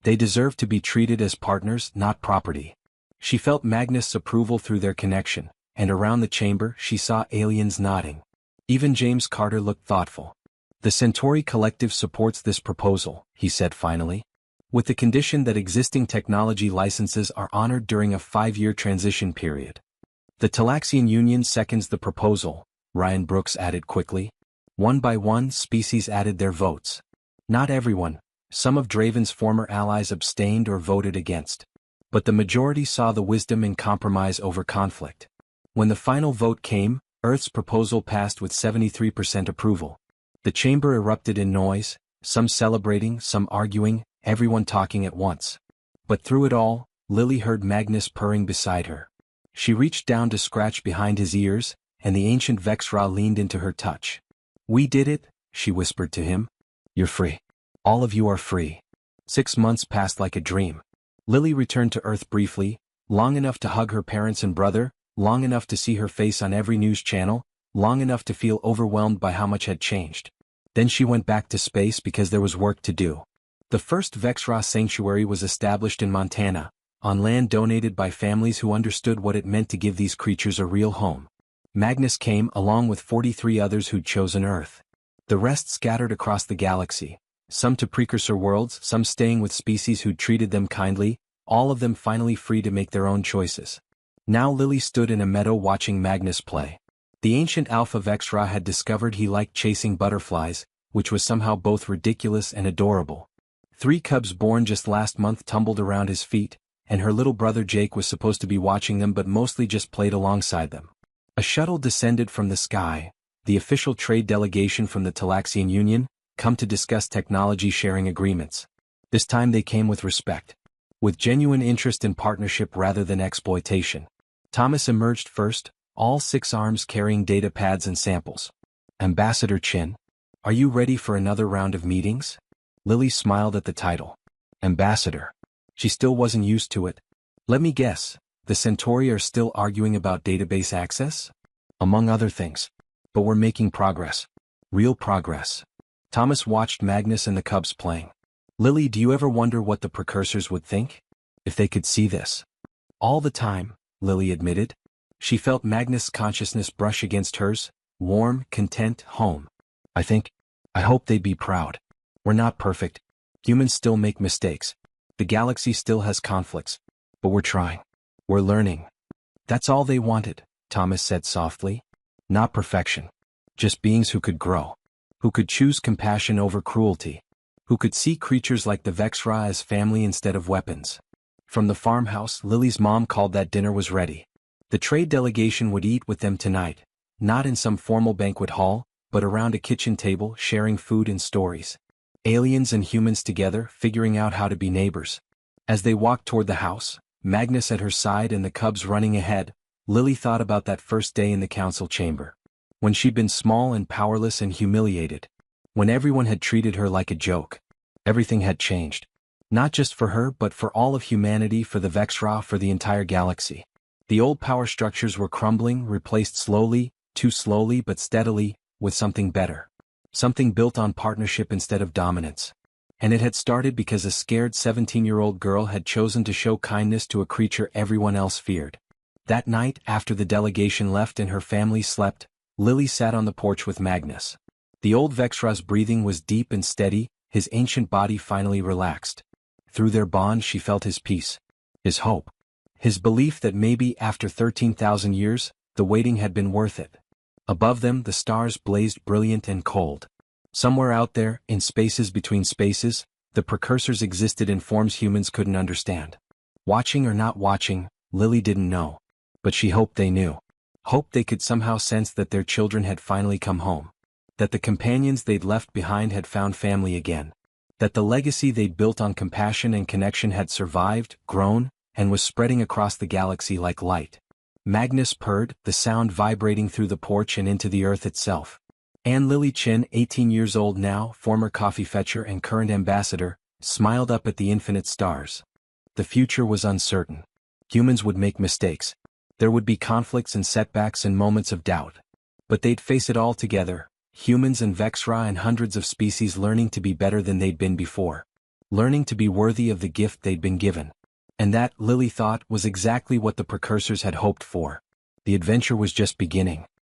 They deserve to be treated as partners, not property. She felt Magnus' approval through their connection, and around the chamber she saw aliens nodding. Even James Carter looked thoughtful. The Centauri Collective supports this proposal, he said finally, with the condition that existing technology licenses are honored during a 5-year transition period. The Talaxian Union seconds the proposal, Ryan Brooks added quickly. One by one, species added their votes. Not everyone. Some of Draven's former allies abstained or voted against. But the majority saw the wisdom in compromise over conflict. When the final vote came, Earth's proposal passed with 73% approval. The chamber erupted in noise, some celebrating, some arguing, everyone talking at once. But through it all, Lily heard Magnus purring beside her. She reached down to scratch behind his ears, and the ancient Vexra leaned into her touch. We did it, she whispered to him. You're free. All of you are free. 6 months passed like a dream. Lily returned to Earth briefly, long enough to hug her parents and brother, long enough to see her face on every news channel, long enough to feel overwhelmed by how much had changed. Then she went back to space because there was work to do. The first Vexra sanctuary was established in Montana, on land donated by families who understood what it meant to give these creatures a real home. Magnus came along with 43 others who'd chosen Earth. The rest scattered across the galaxy, some to precursor worlds, some staying with species who'd treated them kindly, all of them finally free to make their own choices. Now Lily stood in a meadow watching Magnus play. The ancient Alpha Vexra had discovered he liked chasing butterflies, which was somehow both ridiculous and adorable. 3 cubs born just last month tumbled around his feet, and her little brother Jake was supposed to be watching them but mostly just played alongside them. A shuttle descended from the sky, the official trade delegation from the Talaxian Union, come to discuss technology sharing agreements. This time they came with respect. With genuine interest in partnership rather than exploitation. Thomas emerged first, all 6 arms carrying data pads and samples. Ambassador Chin, are you ready for another round of meetings? Lily smiled at the title. Ambassador. She still wasn't used to it. Let me guess, the Centauri are still arguing about database access? Among other things. But we're making progress. Real progress. Thomas watched Magnus and the cubs playing. Lily, do you ever wonder what the precursors would think? If they could see this? All the time, Lily admitted. She felt Magnus' consciousness brush against hers, warm, content, home. I hope they'd be proud. We're not perfect. Humans still make mistakes. The galaxy still has conflicts. But we're trying. We're learning. That's all they wanted, Thomas said softly. Not perfection. Just beings who could grow. Who could choose compassion over cruelty. Who could see creatures like the Vexra as family instead of weapons. From the farmhouse, Lily's mom called that dinner was ready. The trade delegation would eat with them tonight, not in some formal banquet hall, but around a kitchen table sharing food and stories. Aliens and humans together, figuring out how to be neighbors. As they walked toward the house, Magnus at her side and the cubs running ahead, Lily thought about that first day in the council chamber. When she'd been small and powerless and humiliated. When everyone had treated her like a joke. Everything had changed. Not just for her but for all of humanity, for the Vexra, for the entire galaxy. The old power structures were crumbling, replaced slowly, too slowly but steadily, with something better. Something built on partnership instead of dominance. And it had started because a scared 17-year-old girl had chosen to show kindness to a creature everyone else feared. That night, after the delegation left and her family slept, Lily sat on the porch with Magnus. The old Vexra's breathing was deep and steady, his ancient body finally relaxed. Through their bond she felt his peace. His hope. His belief that maybe after 13,000 years, the waiting had been worth it. Above them the stars blazed brilliant and cold. Somewhere out there, in spaces between spaces, the precursors existed in forms humans couldn't understand. Watching or not watching, Lily didn't know. But she hoped they knew. Hoped they could somehow sense that their children had finally come home. That the companions they'd left behind had found family again. That the legacy they'd built on compassion and connection had survived, grown, and was spreading across the galaxy like light. Magnus purred, the sound vibrating through the porch and into the earth itself. And Lily Chen, 18 years old now, former coffee fetcher and current ambassador, smiled up at the infinite stars. The future was uncertain. Humans would make mistakes. There would be conflicts and setbacks and moments of doubt. But they'd face it all together, humans and Vexra and hundreds of species learning to be better than they'd been before. Learning to be worthy of the gift they'd been given. And that, Lily thought, was exactly what the precursors had hoped for. The adventure was just beginning.